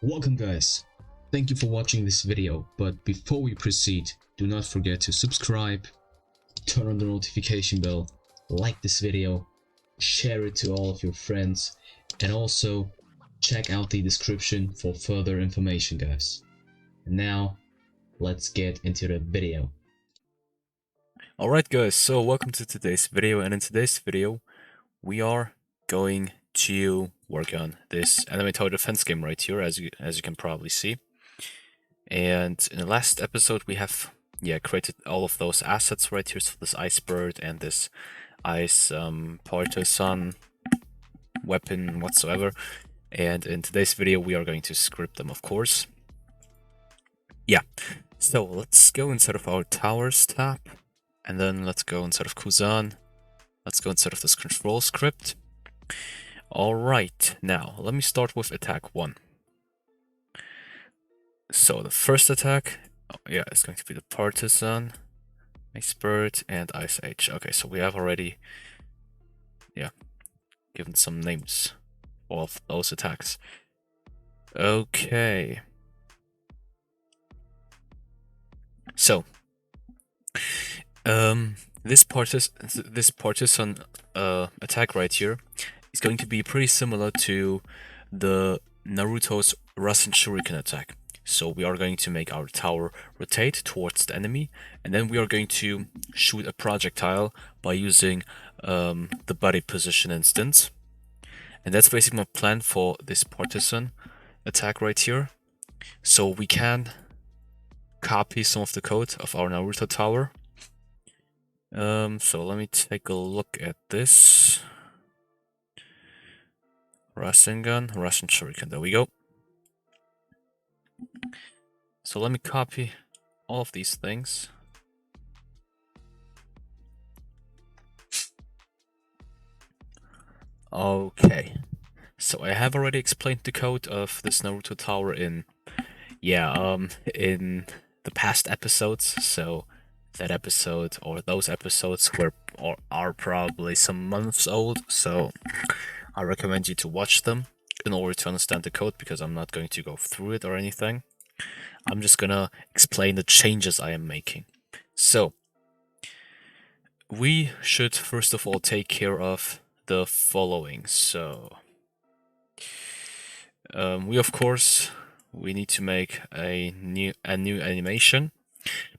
Welcome guys, thank you for watching this video, but before we proceed, do not forget to subscribe, turn on the notification bell, like this video, share it to all of your friends, and also check out the description for further information guys. And now, let's get into the video. Alright guys, so welcome to today's video, and in today's video we are going to work on this anime tower defense game right here, as you can probably see. And in the last episode we have created all of those assets right here, so this ice bird and this ice partisan weapon whatsoever, and in today's video we are going to script them, of course. So let's go inside of our towers tab. And then let's go inside of Kuzan. Let's go inside of this control script. Alright, now let me start with attack 1. So the first attack, it's going to be the Partisan, Ice Bird, and Ice Age. Okay, so we have already, given some names of those attacks. Okay. So, this partisan attack right here is going to be pretty similar to the Naruto's Rasen Shuriken attack. So we are going to make our tower rotate towards the enemy, and then we are going to shoot a projectile by using the body position instance. And that's basically my plan for this partisan attack right here. So we can copy some of the code of our Naruto tower. So let me take a look at this. Rasengan, Rasen Shuriken, there we go. So let me copy all of these things. Okay, so I have already explained the code of this Naruto tower in the past episodes, so that episode or those episodes are probably some months old, so I recommend you to watch them in order to understand the code, because I'm not going to go through it or anything. I'm just gonna explain the changes I am making. So we should first of all take care of the following. So we need to make a new animation.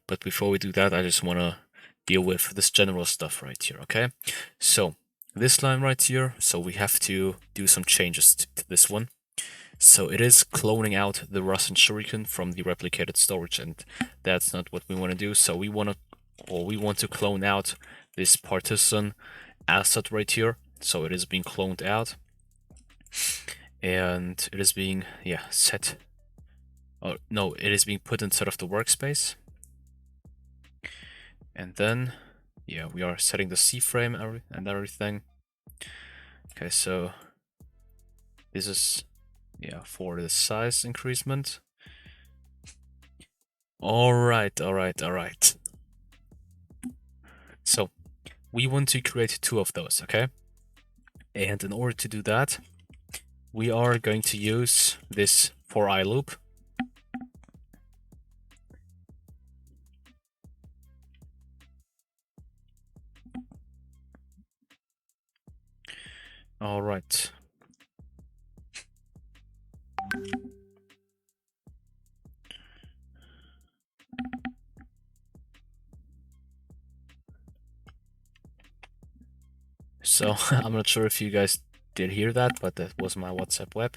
But before we do that, I just want to deal with this general stuff right here, okay? So this line right here, so we have to do some changes to this one. So it is cloning out the Rasen Shuriken from the replicated storage, and that's not what we want to do. So we want to clone out this partisan asset right here. So it is being cloned out, and it is being set. Oh no, it is being put inside of the workspace. And then, we are setting the C-frame and everything. Okay, so this is, for the size increasement. Alright. So, we want to create 2 of those, okay? And in order to do that, we are going to use this for I loop. All right. So I'm not sure if you guys did hear that, but that was my WhatsApp web.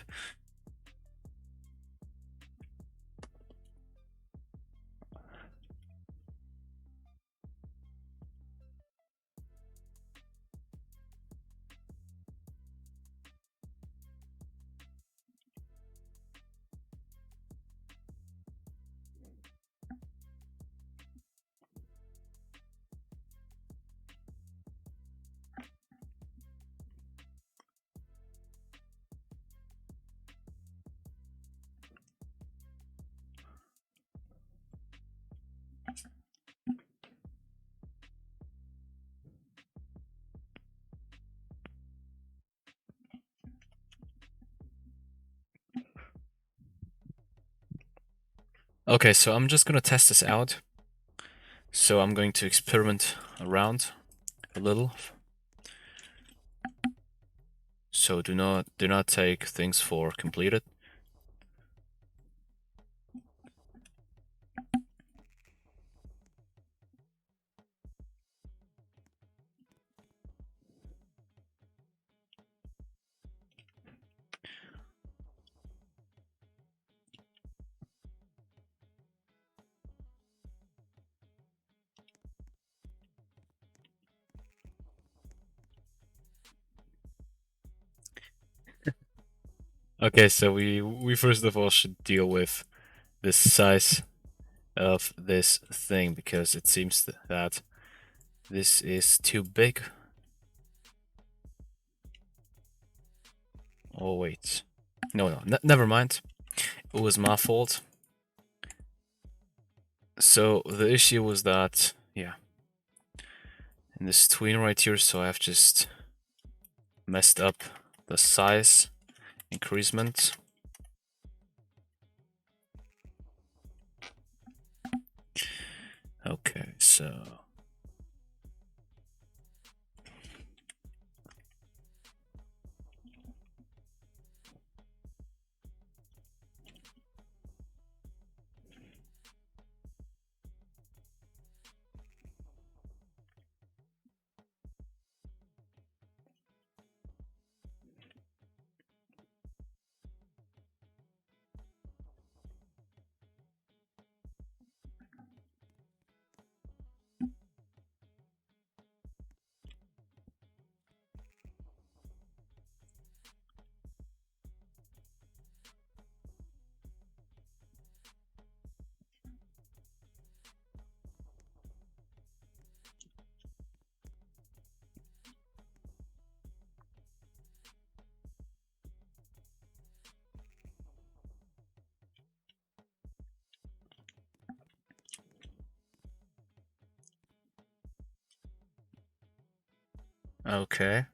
Okay, so I'm just gonna test this out. So I'm going to experiment around a little. So do not take things for completed. Okay, so we first of all should deal with the size of this thing because it seems that this is too big. Oh wait, no, never mind. It was my fault. So the issue was that, yeah, in this tween right here, so I've just messed up the size increasement. Okay, so okay.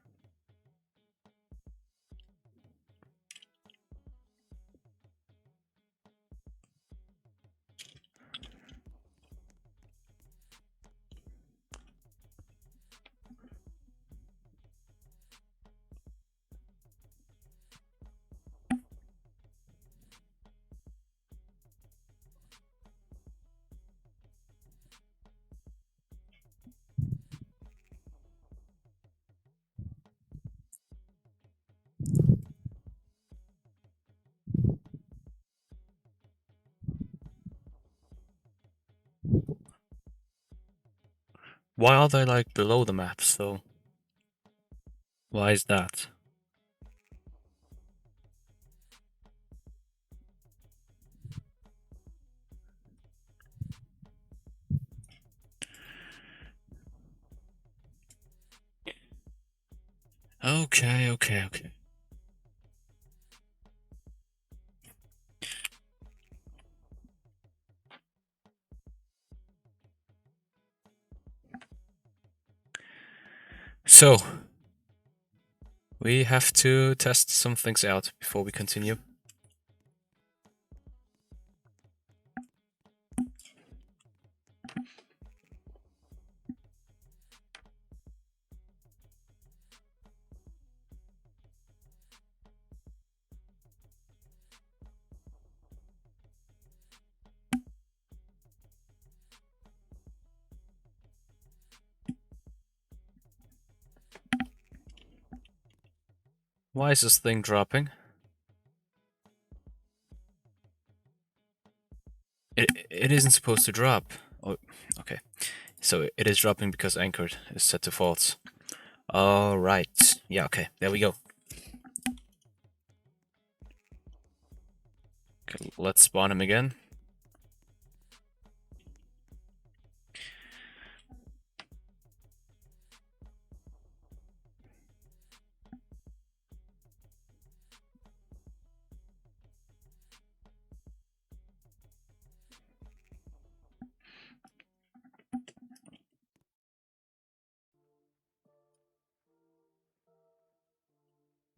Why are they like below the map? So why is that? Okay. So we have to test some things out before we continue. Why is this thing dropping? It isn't supposed to drop. Oh, okay. So it is dropping because anchored is set to false. All right. Yeah. Okay. There we go. Okay, let's spawn him again.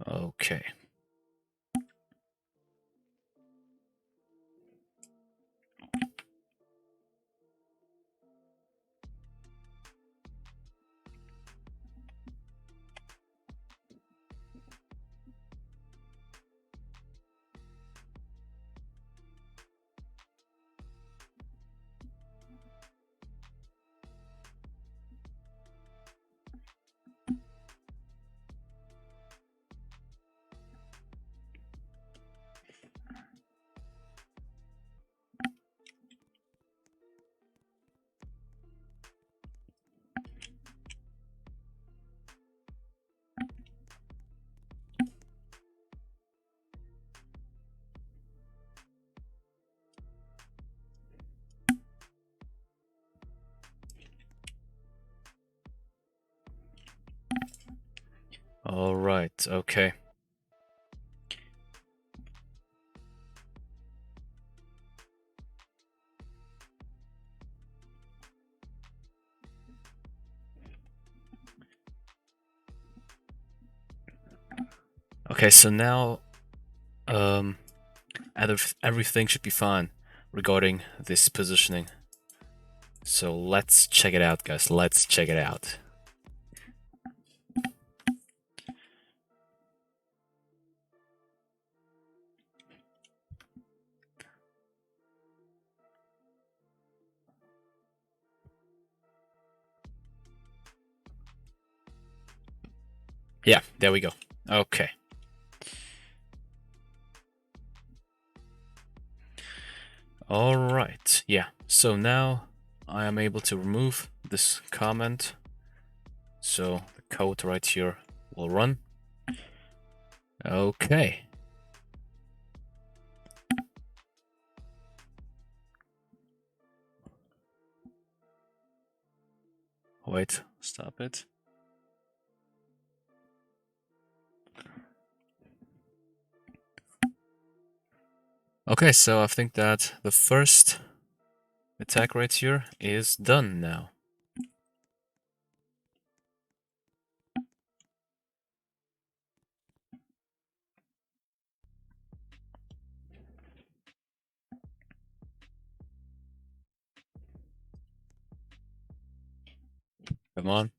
Okay. right, okay. Okay, so now everything should be fine regarding this positioning. So let's check it out, guys. Let's check it out. Yeah, there we go. Okay. Alright, yeah. So now I am able to remove this comment. So the code right here will run. Okay. Wait, stop it. Okay, so I think that the first attack right here is done now. Come on.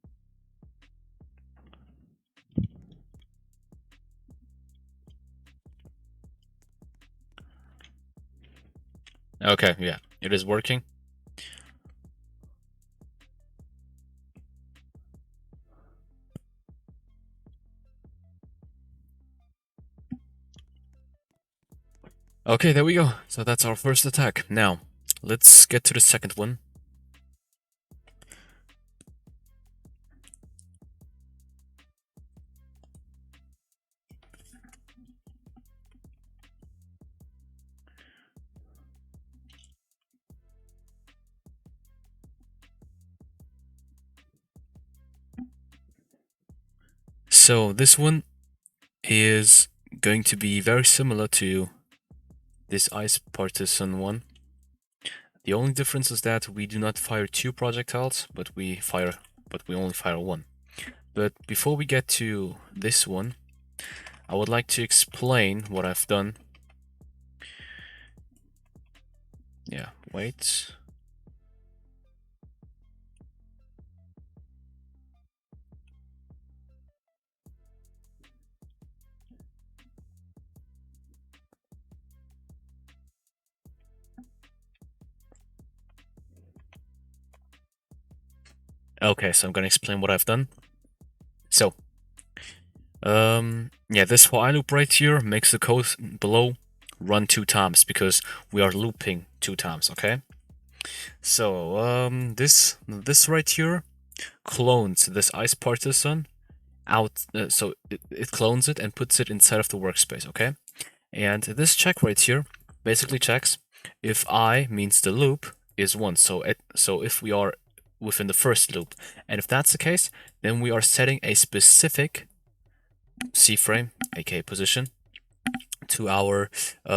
Okay, yeah, it is working. Okay, there we go. So that's our first attack. Now, let's get to the second one. So this one is going to be very similar to this ice partisan one. The only difference is that we do not fire 2 projectiles, but we only fire 1. But before we get to this one, I would like to explain what I've done. Yeah, wait. Okay, so I'm gonna explain what I've done. So, yeah, this while loop right here makes the code below run 2 times because we are looping 2 times, okay? So, this right here clones this ice partisan out, so it clones it and puts it inside of the workspace, okay? And this check right here basically checks if I means the loop is 1, so if we are within the first loop, and if that's the case, then we are setting a specific C-frame, aka position, to our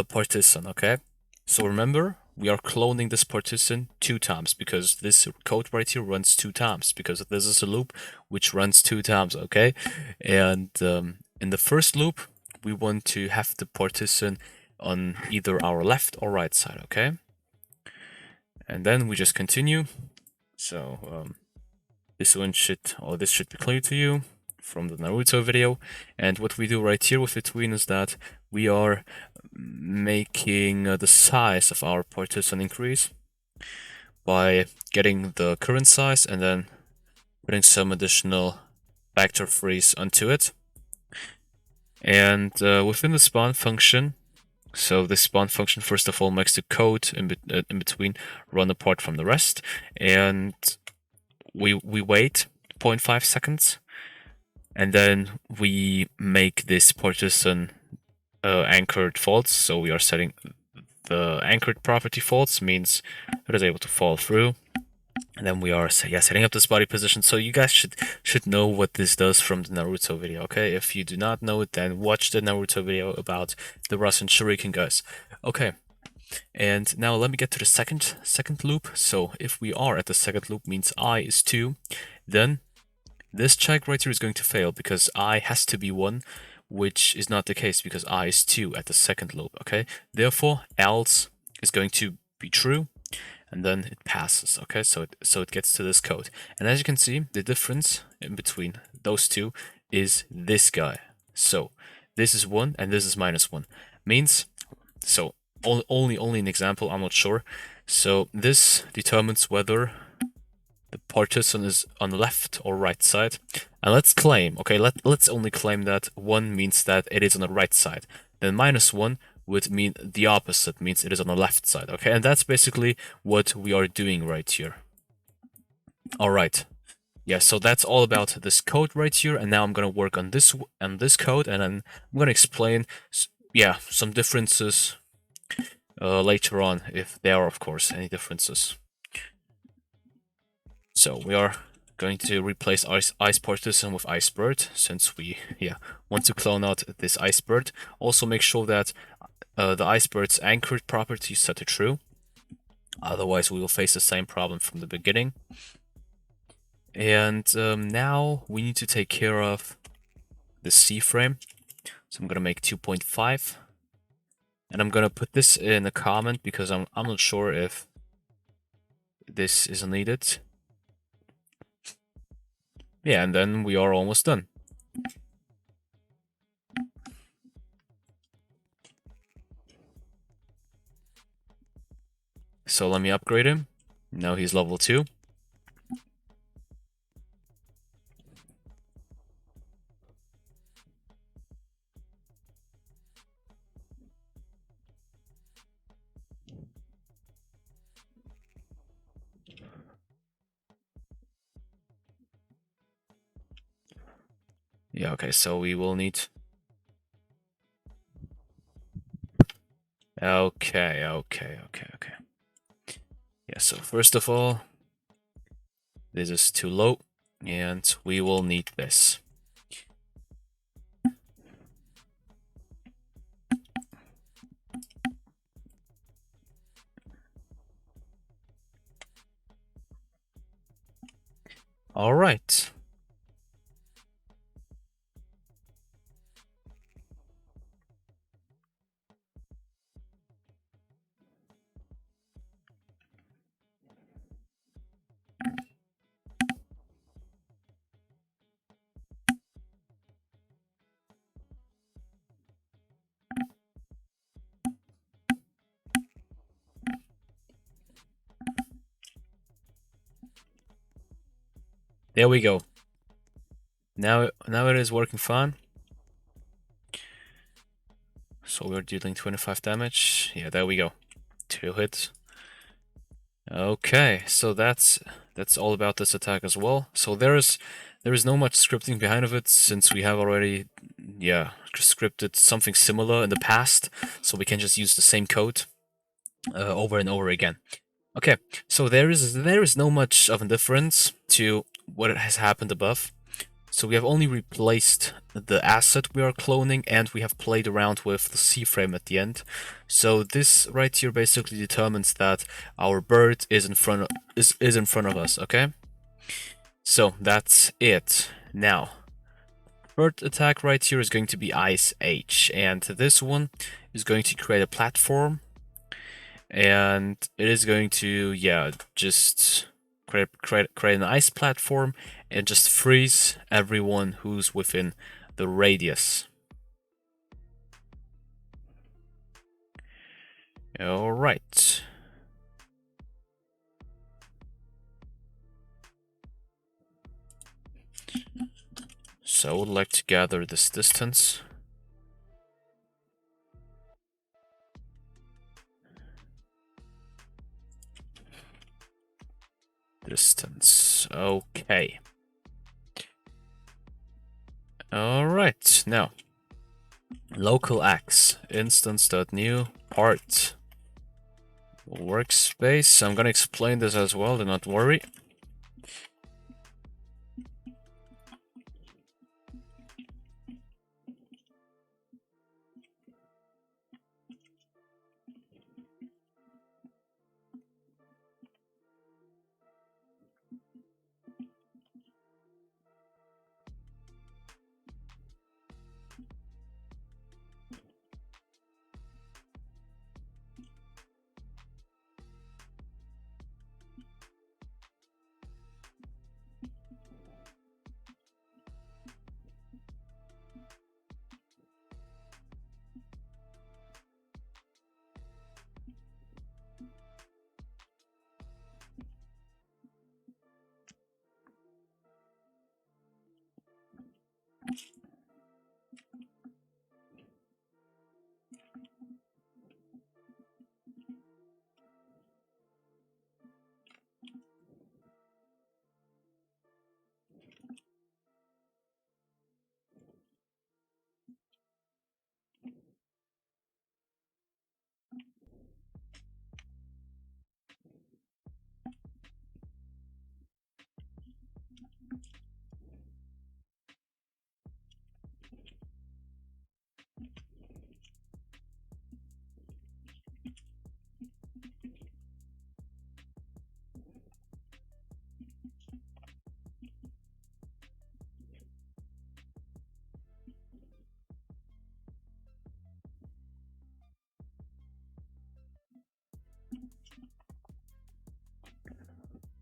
partition, okay? So remember, we are cloning this partition 2 times because this code right here runs 2 times because this is a loop which runs 2 times, okay? And in the first loop, we want to have the partition on either our left or right side, okay? And then we just continue. So this should be clear to you from the Naruto video. And what we do right here with between is that we are making the size of our partition increase by getting the current size and then putting some additional vector freeze onto it. And within the spawn function, so the spawn function first of all makes the code in between run apart from the rest, and we wait 0.5 seconds, and then we make this partition anchored false. So we are setting the anchored property false, means it is able to fall through. And then we are setting up this body position. So you guys should know what this does from the Naruto video, okay? If you do not know it, then watch the Naruto video about the Rasen Shuriken, guys. Okay. And now let me get to the second loop. So if we are at the second loop, means I is 2, then this check right here is going to fail because I has to be 1, which is not the case because I is 2 at the second loop, okay? Therefore, else is going to be true, and then it passes, okay? So it gets to this code. And as you can see, the difference in between those two is this guy. So this is 1 and this is -1. Means, so only an example, I'm not sure. So this determines whether the partition is on the left or right side. And let's claim, okay, let's only claim that 1 means that it is on the right side. Then -1 would mean the opposite, means it is on the left side, okay? And that's basically what we are doing right here. Alright. Yeah, so that's all about this code right here, and now I'm gonna work on this code, and then I'm gonna explain, yeah, some differences later on, if there are, of course, any differences. So we are going to replace ice partition with ice bird, since we want to clone out this ice bird. Also make sure that the ice bird's anchored property is set to true. Otherwise we will face the same problem from the beginning. And now we need to take care of the C frame. So I'm gonna make 2.5. And I'm gonna put this in a comment because I'm not sure if this is needed. Yeah, and then we are almost done. So let me upgrade him. Now he's level 2. Yeah, okay, so we will need... Okay. Yeah, so first of all, this is too low, and we will need this. All right. There we go. Now it is working fine. So we're dealing 25 damage. Yeah, there we go. 2 hits. Okay, so that's all about this attack as well. So there is no much scripting behind of it, since we have already scripted something similar in the past, so we can just use the same code over and over again. Okay, so there is no much of a difference to what has happened above. So we have only replaced the asset we are cloning, and we have played around with the C-frame at the end. So this right here basically determines that our bird is in front of us, okay? So that's it. Now, bird attack right here is going to be Ice H, and this one is going to create a platform, and it is going to just create an ice platform and just freeze everyone who's within the radius. All right. So I would like to gather this distance. Okay. Alright, now local x instance.new part workspace. I'm gonna explain this as well, do not worry.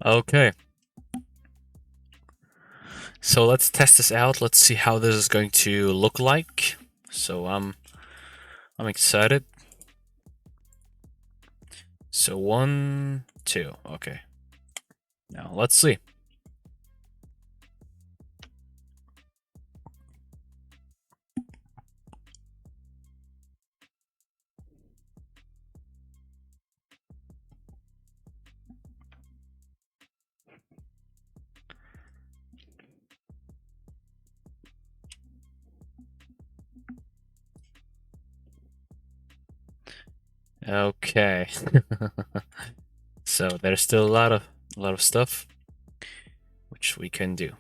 Okay. So let's test this out. Let's see how this is going to look like. So I'm excited. So 1, 2. Okay. Now let's see. Okay. So there's still a lot of stuff which we can do.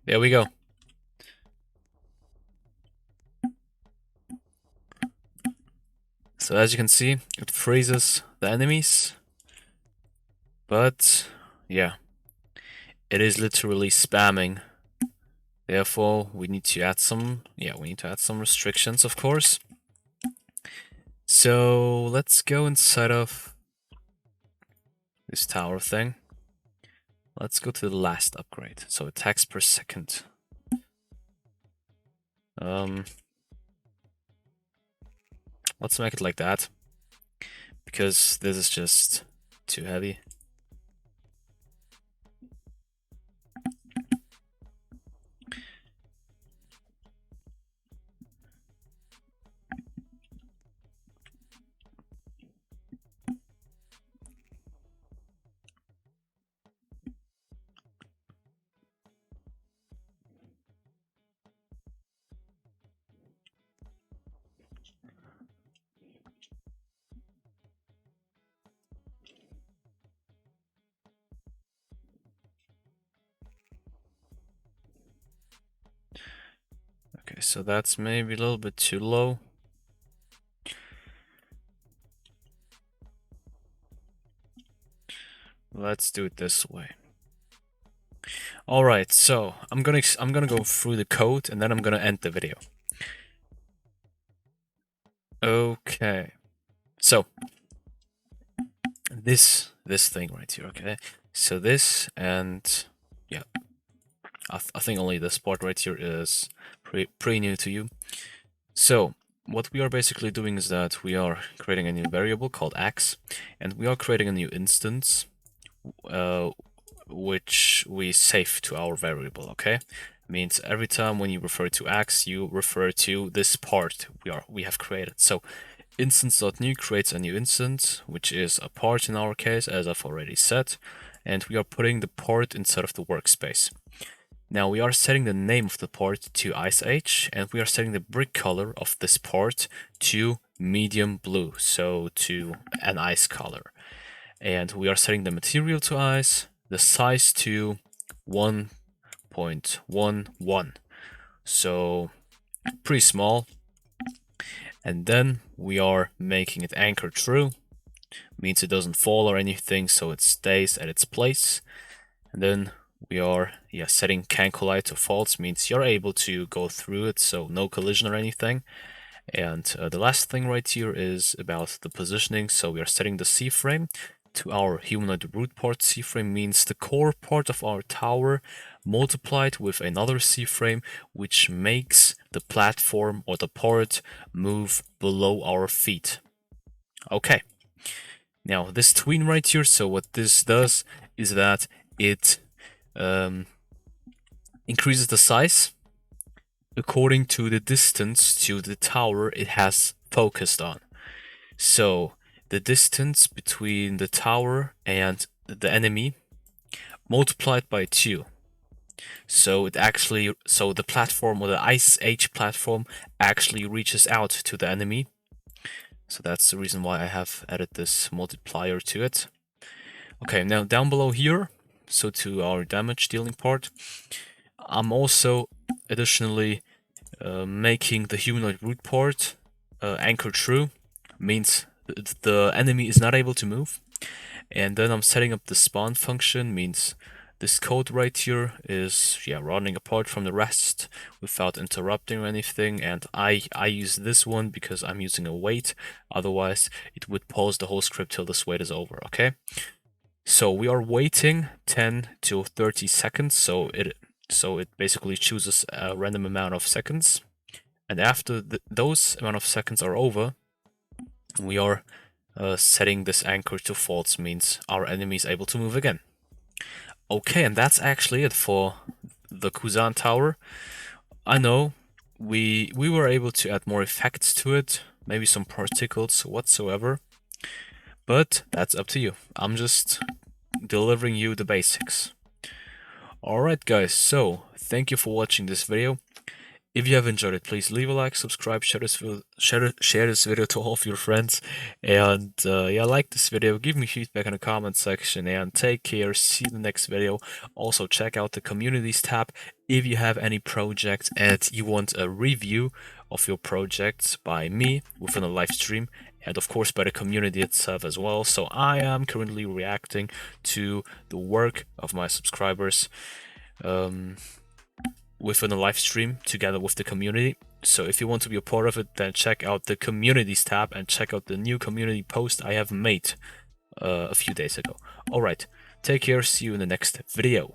There we go. So as you can see, it freezes the enemies. But yeah, it is literally spamming. Therefore, we need to add some restrictions, of course. So let's go inside of this tower thing. Let's go to the last upgrade. So attacks per second. Let's make it like that, because this is just too heavy. Okay, so that's maybe a little bit too low. Let's do it this way. All right, so I'm gonna go through the code and then I'm gonna end the video. Okay, so this thing right here. Okay, so this, and yeah, I think only this part right here is pretty new to you. So what we are basically doing is that we are creating a new variable called x, and we are creating a new instance, which we save to our variable. Okay, means every time when you refer to x, you refer to this part we have created. So instance.new creates a new instance, which is a part in our case, as I've already said, and we are putting the part inside of the workspace. Now we are setting the name of the part to Ice Age, and we are setting the brick color of this part to medium blue, so to an ice color. And we are setting the material to ice, the size to 1.11, so pretty small. And then we are making it anchor true, means it doesn't fall or anything, so it stays at its place. And then we are setting can collide to false, means you're able to go through it, so no collision or anything. And the last thing right here is about the positioning. So we are setting the C-frame to our humanoid root part. C-frame means the core part of our tower multiplied with another C-frame, which makes the platform or the part move below our feet. Okay. Now this tween right here, so what this does is that it increases the size according to the distance to the tower it has focused on. So the distance between the tower and the enemy multiplied by 2. So the platform, or the Ice Age platform, actually reaches out to the enemy. So that's the reason why I have added this multiplier to it. Okay, now down below here, so to our damage dealing part, I'm also additionally making the humanoid root part anchor true, means the enemy is not able to move. And then I'm setting up the spawn function, means this code right here is running apart from the rest without interrupting or anything, and I use this one because I'm using a wait, otherwise it would pause the whole script till this wait is over, okay? So we are waiting 10 to 30 seconds, so it basically chooses a random amount of seconds, and after those amount of seconds are over, we are setting this anchor to false, means our enemy is able to move again. Okay, and that's actually it for the Kuzan tower. I know we were able to add more effects to it, maybe some particles whatsoever, but that's up to you. I'm just delivering you the basics. Alright guys, so thank you for watching this video. If you have enjoyed it, please leave a like, subscribe, share this video to all of your friends, and yeah, like this video, give me feedback in the comment section, and take care, see you in the next video. Also check out the communities tab if you have any projects and you want a review of your projects by me within a live stream, and of course by the community itself as well. So I am currently reacting to the work of my subscribers within a live stream together with the community. So if you want to be a part of it, then check out the communities tab and check out the new community post I have made a few days ago. Alright, take care, see you in the next video.